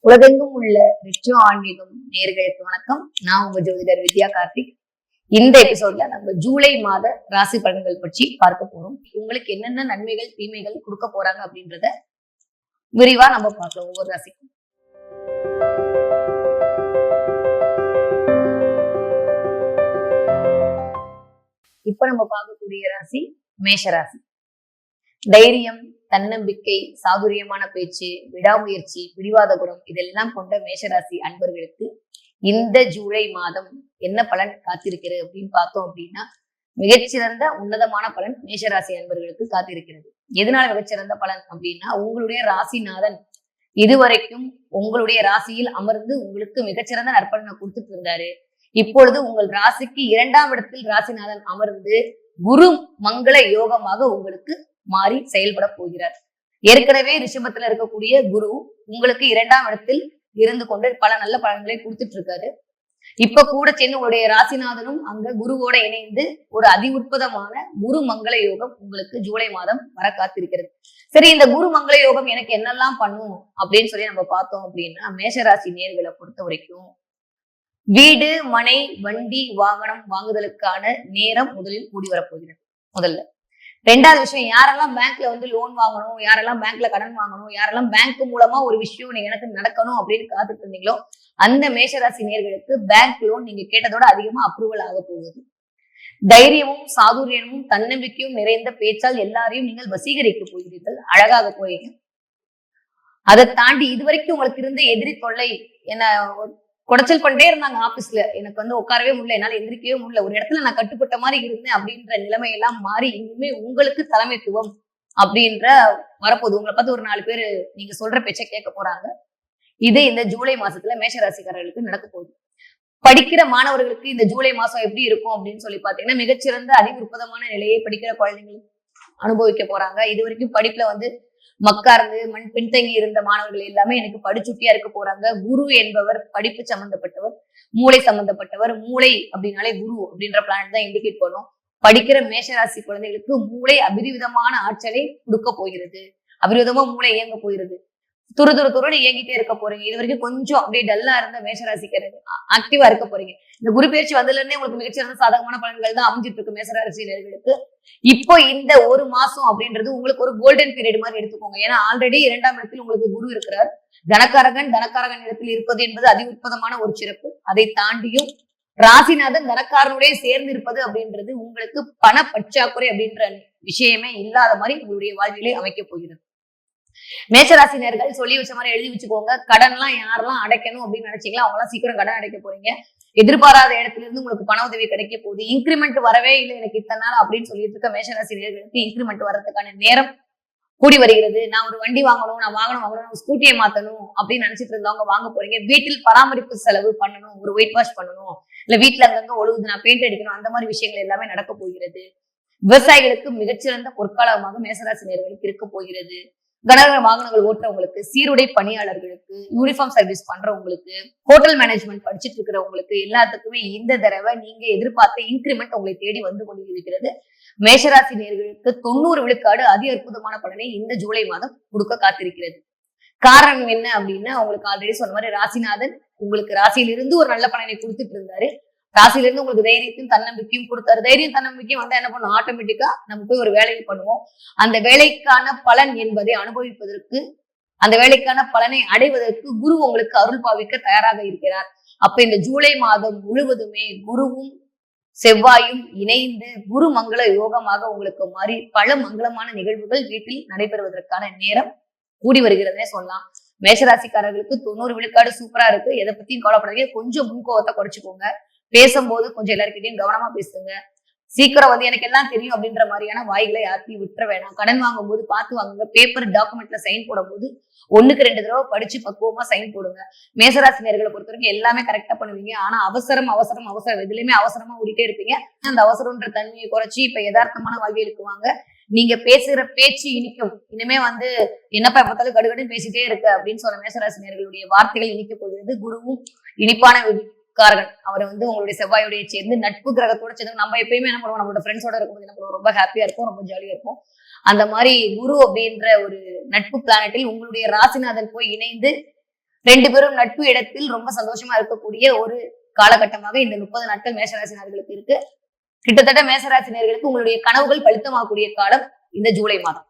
உலகெங்கும் உள்ள ரிச்சு ஆன்மீகம் நேர்களுக்கு வணக்கம். நான் உங்க ஜோதிடர் வித்யா கார்த்திக். இந்த எபிசோட்ல நம்ம ஜூலை மாத ராசி பலன்கள் பற்றி பார்க்க போறோம். உங்களுக்கு என்னென்ன நன்மைகள் தீமைகள் கொடுக்க போறாங்க அப்படின்றத விரிவா நம்ம பார்க்கலாம் ஒவ்வொரு ராசிக்கும். இப்ப நம்ம பார்க்கக்கூடிய ராசி மேஷராசி. தைரியம், தன்னம்பிக்கை, சாதுரியமான பேச்சு, விடாமுயற்சி, பிடிவாத குணம் இதெல்லாம் கொண்ட மேஷராசி அன்பர்களுக்கு இந்த ஜூலை மாதம் என்ன பலன் காத்திருக்கிறது அப்படின்னு பார்த்தோம் அப்படின்னா, மிகச்சிறந்த உன்னதமான பலன் மேஷராசி அன்பர்களுக்கு காத்திருக்கிறது. எதனால மிகச்சிறந்த பலன் அப்படின்னா, உங்களுடைய ராசிநாதன் இதுவரைக்கும் உங்களுடைய ராசியில் அமர்ந்து உங்களுக்கு மிகச்சிறந்த நற்பலனை கொடுத்துட்டு இருந்தாரு. இப்பொழுது உங்கள் ராசிக்கு 2ஆம் இடத்தில் ராசிநாதன் அமர்ந்து குரு மங்கள யோகமாக உங்களுக்கு மாறி செயல்பட போகிறார். ஏற்கனவே ரிஷபத்துல இருக்கக்கூடிய குரு உங்களுக்கு 2ஆம் இடத்தில் இருந்து கொண்டு பல நல்ல பலன்களை கொடுத்துட்டு இருக்காரு. இப்ப கூட சேர்ந்து உங்களுடைய ராசிநாதனும் அங்க குருவோட இணைந்து ஒரு அதி உற்பதமான குரு மங்கள யோகம் உங்களுக்கு ஜூலை மாதம் வர காத்திருக்கிறது. சரி, இந்த குரு மங்கள யோகம் எனக்கு என்னெல்லாம் பண்ணும் அப்படின்னு சொல்லி நம்ம பார்த்தோம் அப்படின்னா, மேஷராசி நேர்களை பொறுத்த வரைக்கும் வீடு, மனை, வண்டி, வாகனம் வாங்குதலுக்கான நேரம் முதலில் கூடி வரப்போகிறது. முதல்ல 2வது விஷயம், யாரெல்லாம் பேங்க்ல லோன் வாங்கணும், யாரெல்லாம் பேங்க்ல கடன் வாங்கணும், யாரெல்லாம் பேங்க் மூலமா ஒரு விஷயம் நீங்க எனக்கு நடக்கணும் அப்படின்னு காத்துட்டு இருந்தீங்களோ அந்த மேஷராசி நேர்களுக்கு பேங்க் லோன் நீங்க கேட்டதோட அதிகமா அப்ரூவல் ஆக போகுது. தைரியமும் சாதுரியமும் தன்னம்பிக்கையும் நிறைந்த பேச்சால் எல்லாரையும் நீங்கள் வசீகரிக்க போகிறீர்கள், அழகாக போறீங்க. அதை தாண்டி இதுவரைக்கும் உங்களுக்கு இருந்த எதிரி தொல்லை என்ன குடைச்சல் பண்ணிட்டே இருந்தாங்க ஆபீஸ்ல, எனக்கு உட்காரவே முடியல, என்னால எந்திரிக்கவே முடியல, ஒரு இடத்துல நான் கட்டுப்பட்ட மாதிரி இருந்தேன் அப்படின்ற நிலைமையெல்லாம் மாறி இனிமே உங்களுக்கு தலைமைத்துவம் அப்படின்ற வரப்போகுது. உங்களை பார்த்து ஒரு 4 பேர் நீங்க சொல்ற பேச்சை கேட்க போறாங்க. இது இந்த ஜூலை மாசத்துல மேஷராசிக்காரர்களுக்கு நடக்க போகுது. படிக்கிற மாணவர்களுக்கு இந்த ஜூலை மாசம் எப்படி இருக்கும் அப்படின்னு சொல்லி பாத்தீங்கன்னா, மிகச்சிறந்த அதிவிருப்பதமான நிலையை படிக்கிற குழந்தைகள் அனுபவிக்க போறாங்க. இது வரைக்கும் படிப்புல மக்கார்ந்து பின்தங்கி இருந்த மாணவர்கள் எல்லாமே எனக்கு படிச்சுட்டியா இருக்க போறாங்க. குரு என்பவர் படிப்பு சம்பந்தப்பட்டவர், மூளை சம்பந்தப்பட்டவர். மூளை அப்படின்னாலே குரு அப்படின்ற பிளானட் தான் இண்டிகேட் பண்ணும். படிக்கிற மேஷராசி குழந்தைகளுக்கு மூளை அபிரிவிதமான ஆற்றலை கொடுக்க போகிறது. அபிரிவிதமா மூளை இயங்க போகிறது. துருன்னு இயங்கிட்டே இருக்க போறீங்க. இது வரைக்கும் கொஞ்சம் அப்படியே டல்லா இருந்த மேஷராசிக்காரங்க ஆக்டிவா இருக்க போறீங்க. இந்த குரு பயிற்சி வந்ததுல இருந்தே உங்களுக்கு மிகச்சிறந்த சாதகமான பலன்கள் தான் அமைஞ்சிட்டு இருக்கு மேஷராசினர்களுக்கு. இப்போ இந்த ஒரு மாசம் அப்படின்றது உங்களுக்கு ஒரு கோல்டன் பீரியட் மாதிரி எடுத்துக்கோங்க. ஏன்னா ஆல்ரெடி 2ஆம் இடத்தில் உங்களுக்கு குரு இருக்கிறார். தனக்காரகன் இடத்தில் இருப்பது என்பது அதி உற்பதமான ஒரு சிறப்பு. அதை தாண்டியும் ராசிநாதன் தனக்காரனுடைய சேர்ந்து இருப்பது அப்படின்றது உங்களுக்கு பண பற்றாக்குறை அப்படின்ற விஷயமே இல்லாத மாதிரி உங்களுடைய வாழ்விலே அமைக்க போகிறது. மேஷராசினர்கள் சொல்லி வச்ச மாதிரி எழுதி வச்சுக்கோங்க. கடன் எல்லாம் யாரெல்லாம் அடைக்கணும் அப்படின்னு நினைச்சீங்களா அவங்க எல்லாம் சீக்கிரம் கடன் அடைக்க போறீங்க. எதிர்பாராத இடத்துல இருந்து உங்களுக்கு பண உதவி கிடைக்க போகுது. இன்கிரிமெண்ட் வரவே இல்லை எனக்கு இத்தனை நாள் அப்படின்னு சொல்லிட்டு இருக்க மேஷராசினர்களுக்கு இன்கிரிமெண்ட் வர்றதுக்கான நேரம் கூடி வருகிறது. நான் ஒரு வண்டி வாங்கணும், நான் வாங்கணும், ஸ்கூட்டியை மாத்தணும் அப்படின்னு நினைச்சிட்டு இருந்தவங்க வாங்க போறீங்க. வீட்டில் பராமரிப்பு செலவு பண்ணணும், ஒரு ஒயிட் வாஷ் பண்ணணும், இல்ல வீட்டுல அங்கங்க ஒழுகுது, நான் பெயிண்ட் அடிக்கணும், அந்த மாதிரி விஷயங்கள் எல்லாமே நடக்க போகிறது. விவசாயிகளுக்கு மிகச்சிறந்த பொற்காலமாக மேஷராசினர்களுக்கு இருக்க போகிறது. கனரக வாகனங்கள் ஓட்டுறவங்களுக்கு, சீருடை பணியாளர்களுக்கு, யூனிஃபார்ம் சர்வீஸ் பண்றவங்களுக்கு, ஹோட்டல் மேனேஜ்மெண்ட் படிச்சுட்டு இருக்கிறவங்களுக்கு எல்லாத்துக்குமே இந்த தடவை நீங்க எதிர்பார்த்த இன்கிரிமெண்ட் உங்களை தேடி வந்து கொண்டு இருக்கிறது. மேஷராசி நேர்களுக்கு 90 விழுக்காடு அதி அற்புதமான பலனை இந்த ஜூலை மாதம் கொடுக்க காத்திருக்கிறது. காரணம் என்ன அப்படின்னா, உங்களுக்கு ஆல்ரெடி சொன்ன மாதிரி ராசிநாதன் உங்களுக்கு ராசியிலிருந்து ஒரு நல்ல பலனை கொடுத்துட்டு இருந்தாரு. ராசியில இருந்து உங்களுக்கு தைரியத்தையும் தன்னம்பிக்கையும் கொடுத்தாரு. தைரியம் தன்னம்பிக்கையும் வந்தா என்ன பண்ணும், ஆட்டோமேட்டிக்கா நம்ம போய் ஒரு வேலையை பண்ணுவோம். அந்த வேலைக்கான பலன் என்பதை அனுபவிப்பதற்கு, அந்த வேலைக்கான பலனை அடைவதற்கு குரு உங்களுக்கு அருள் பாவிக்க தயாராக இருக்கிறார். அப்ப இந்த ஜூலை மாதம் முழுவதுமே குருவும் செவ்வாயும் இணைந்து குரு மங்கள யோகமாக உங்களுக்கு மாறி பல மங்களமான நிகழ்வுகள் வீட்டில் நடைபெறுவதற்கான நேரம் கூடி வருகிறதுனே சொல்லலாம். மேஷராசிக்காரர்களுக்கு 90 விழுக்காடு சூப்பரா இருக்கு. எதை பத்தியும் கவலைப்படாதீங்க. கொஞ்சம் முன்கோவத்தை குறைச்சுக்கோங்க. பேசும்போது கொஞ்சம் எல்லாருக்கிட்டையும் கவனமா பேசுங்க. சீக்கிரம் எனக்கு எல்லாம் தெரியும் அப்படின்ற மாதிரியான வாய்களை யார்த்தையும் விட்டுற வேணாம். கடன் வாங்கும் போது பார்த்து வாங்குங்க. பேப்பர் டாக்குமெண்ட்ல சைன் போடும் போது 1க்கு 2 தடவை படிச்சு பக்குவமா சைன் போடுங்க. மேஷராசினியர்களை பொறுத்த வரைக்கும் எல்லாமே கரெக்டா பண்ணுவீங்க. ஆனா அவசரம் எதுலையுமே அவசரமா ஓடிட்டே இருப்பீங்க. அந்த அவசரம்ன்ற தன்மையை குறைச்சி இப்ப யதார்த்தமான வாழ்வியலுக்கு வாங்க. நீங்க பேசுற பேச்சு இனிக்கும். இனிமே என்னப்பா பார்த்தாலும் கடுகடுன்னு பேசிட்டே இருக்கு அப்படின்னு சொன்ன மேஷராசினியர்களுடைய வார்த்தைகள் இனிக்க போகிறது. குருவும் இனிப்பான காரகன் அவரை உங்களுடைய செவ்வாயோடைய சேர்ந்து நட்பு கிரகத்தோட சேர்ந்து நம்ம எப்பயுமே என்ன பண்ணுவோம், நம்மளோட ஃப்ரெண்ட்ஸோட இருக்கும்போது என்ன பண்ணுவோம், ரொம்ப ஹாப்பியா இருக்கும், ரொம்ப ஜாலியா இருக்கும். அந்த மாதிரி குரு அப்படின்ற ஒரு நட்பு பிளானட்டில் உங்களுடைய ராசிநாதன் போய் இணைந்து 2 பேரும் நட்பு இடத்தில் ரொம்ப சந்தோஷமா இருக்கக்கூடிய ஒரு காலகட்டமாக இந்த 30 நாட்கள் மேஷராசினர்களுக்கு இருக்கு. கிட்டத்தட்ட மேஷராசினியர்களுக்கு உங்களுடைய கனவுகள் பலித்தமாகக்கூடிய காலம் இந்த ஜூலை மாதம்.